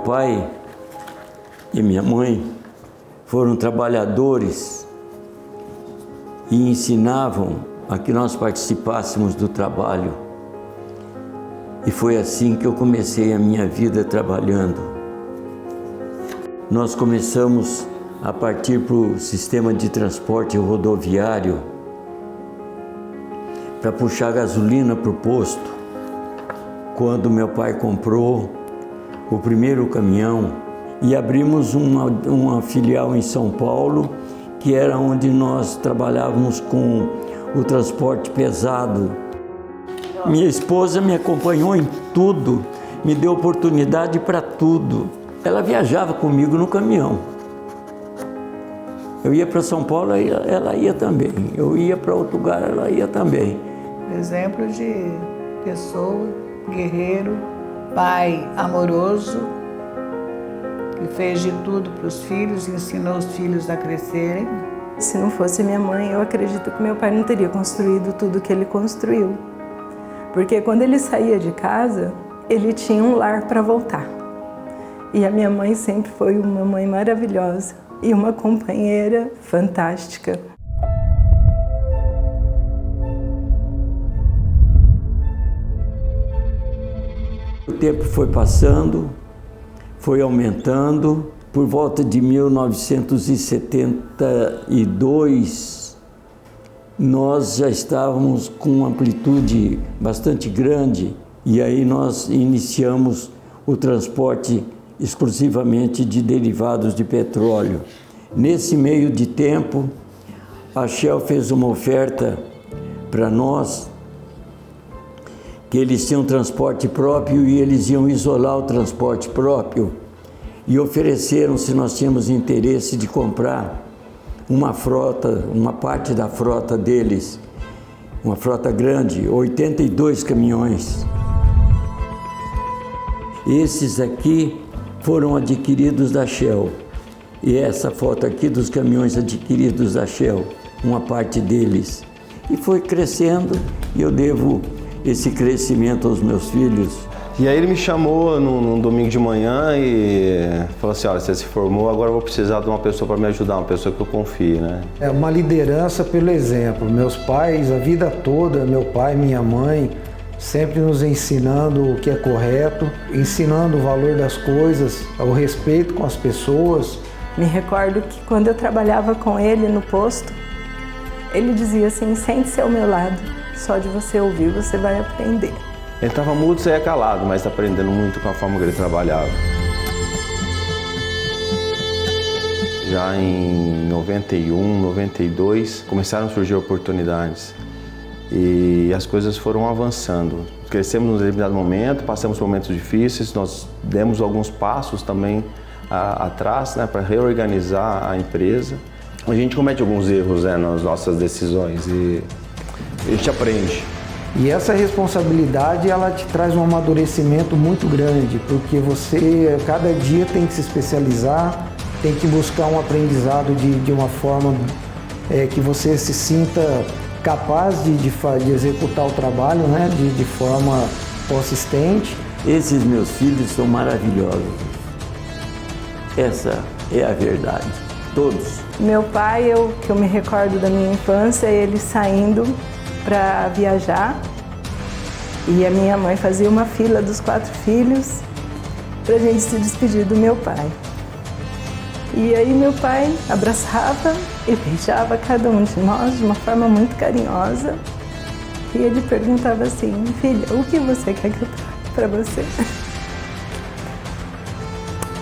pai e minha mãe foram trabalhadores e ensinavam a que nós participássemos do trabalho. E foi assim que eu comecei a minha vida trabalhando. Nós começamos a partir para o sistema de transporte rodoviário para puxar gasolina para o posto. Quando meu pai comprou o primeiro caminhão e abrimos uma filial em São Paulo, que era onde nós trabalhávamos com o transporte pesado. Minha esposa me acompanhou em tudo, me deu oportunidade para tudo. Ela viajava comigo no caminhão. Eu ia para São Paulo, ela ia também. Eu ia para outro lugar, ela ia também. Exemplo de pessoa, guerreiro, pai amoroso, que fez de tudo para os filhos, ensinou os filhos a crescerem. Se não fosse minha mãe, eu acredito que meu pai não teria construído tudo que ele construiu. Porque quando ele saía de casa, ele tinha um lar para voltar. E a minha mãe sempre foi uma mãe maravilhosa e uma companheira fantástica. O tempo foi passando, foi aumentando. Por volta de 1972, nós já estávamos com uma amplitude bastante grande e aí nós iniciamos o transporte exclusivamente de derivados de petróleo. Nesse meio de tempo, a Shell fez uma oferta para nós que eles tinham transporte próprio e eles iam isolar o transporte próprio e ofereceram, se nós tínhamos interesse de comprar uma frota, uma parte da frota deles, uma frota grande, 82 caminhões. Esses aqui foram adquiridos da Shell. E essa foto aqui dos caminhões adquiridos da Shell, uma parte deles. E foi crescendo e eu devo esse crescimento aos meus filhos. E aí ele me chamou num domingo de manhã e falou assim, olha, você se formou, agora eu vou precisar de uma pessoa para me ajudar, uma pessoa que eu confie, né? É uma liderança pelo exemplo. Meus pais, a vida toda, meu pai, minha mãe, sempre nos ensinando o que é correto, ensinando o valor das coisas, o respeito com as pessoas. Me recordo que quando eu trabalhava com ele no posto, ele dizia assim, sente-se ao meu lado, só de você ouvir você vai aprender. Ele estava mudo, saía calado, mas está aprendendo muito com a forma que ele trabalhava. Já em 91, 92, começaram a surgir oportunidades e as coisas foram avançando. Crescemos num determinado momento, passamos por momentos difíceis, nós demos alguns passos também atrás, né, para reorganizar a empresa. A gente comete alguns erros, né, nas nossas decisões e a gente aprende. E essa responsabilidade, ela te traz um amadurecimento muito grande, porque você, cada dia, tem que se especializar, tem que buscar um aprendizado de uma forma que você se sinta capaz de executar o trabalho, né, de forma consistente. Esses meus filhos são maravilhosos. Essa é a verdade, todos. Meu pai, que eu me recordo da minha infância, ele saindo para viajar e a minha mãe fazia uma fila dos 4 filhos para a gente se despedir do meu pai. E aí meu pai abraçava e beijava cada um de nós de uma forma muito carinhosa e ele perguntava assim, filha, o que você quer que eu traga para você?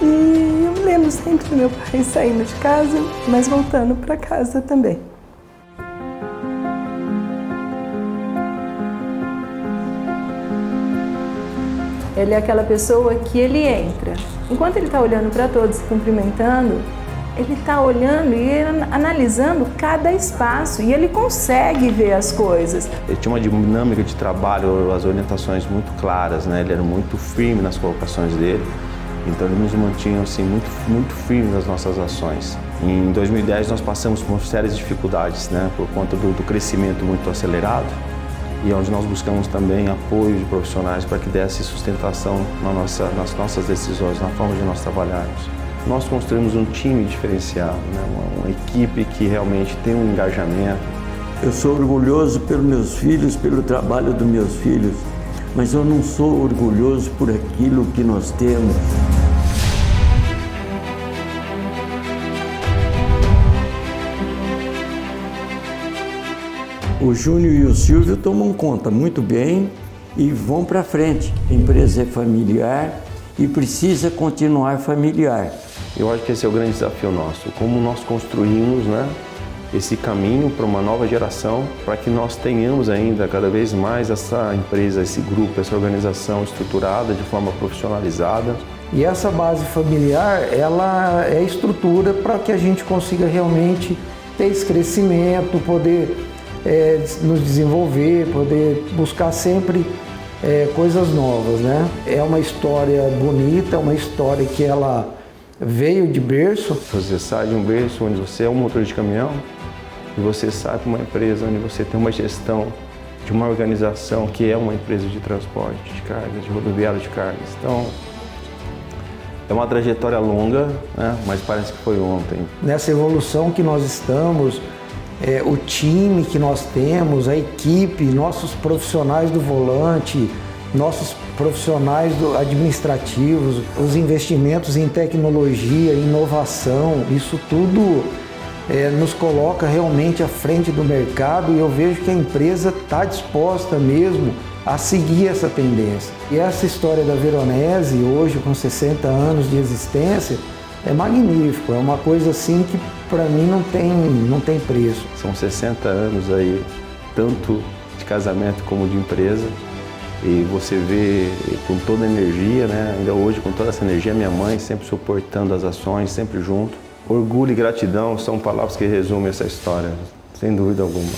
E eu me lembro sempre do meu pai saindo de casa, mas voltando para casa também. Ele é aquela pessoa que ele entra. Enquanto ele está olhando para todos, se cumprimentando, ele está olhando e analisando cada espaço e ele consegue ver as coisas. Ele tinha uma dinâmica de trabalho, as orientações muito claras, né? Ele era muito firme nas colocações dele, então ele nos mantinha assim, muito firme nas nossas ações. Em 2010 nós passamos por sérias dificuldades, né? Por conta do crescimento muito acelerado. e onde nós buscamos também apoio de profissionais para que desse sustentação nas nossas decisões, na forma de nós trabalharmos. Nós construímos um time diferenciado, né? uma equipe que realmente tem um engajamento. Eu sou orgulhoso pelos meus filhos, pelo trabalho dos meus filhos, mas eu não sou orgulhoso por aquilo que nós temos. O Júnior e o Silvio tomam conta muito bem e vão para frente. A empresa é familiar e precisa continuar familiar. Eu acho que esse é o grande desafio nosso, como nós construímos, né, esse caminho para uma nova geração, para que nós tenhamos ainda cada vez mais essa empresa, esse grupo, essa organização estruturada de forma profissionalizada. E essa base familiar, ela é estrutura para que a gente consiga realmente ter esse crescimento, poder nos desenvolver, poder buscar sempre coisas novas, né? É uma história bonita, uma história que ela veio de berço. Você sai de um berço onde você é um motor de caminhão e você sai para uma empresa onde você tem uma gestão de uma organização que é uma empresa de transporte de cargas, de rodoviário de cargas. Então, é uma trajetória longa, né? Mas parece que foi ontem. Nessa evolução que nós estamos, o time que nós temos, a equipe, nossos profissionais do volante, nossos profissionais administrativos, os investimentos em tecnologia, inovação, isso tudo nos coloca realmente à frente do mercado e eu vejo que a empresa está disposta mesmo a seguir essa tendência. E essa história da Veronese, hoje com 60 anos de existência, é magnífico, é uma coisa assim que para mim não tem preço. São 60 anos aí, tanto de casamento como de empresa, e você vê com toda a energia, né? Ainda hoje com toda essa energia, minha mãe sempre suportando as ações, sempre junto. Orgulho e gratidão são palavras que resumem essa história, sem dúvida alguma.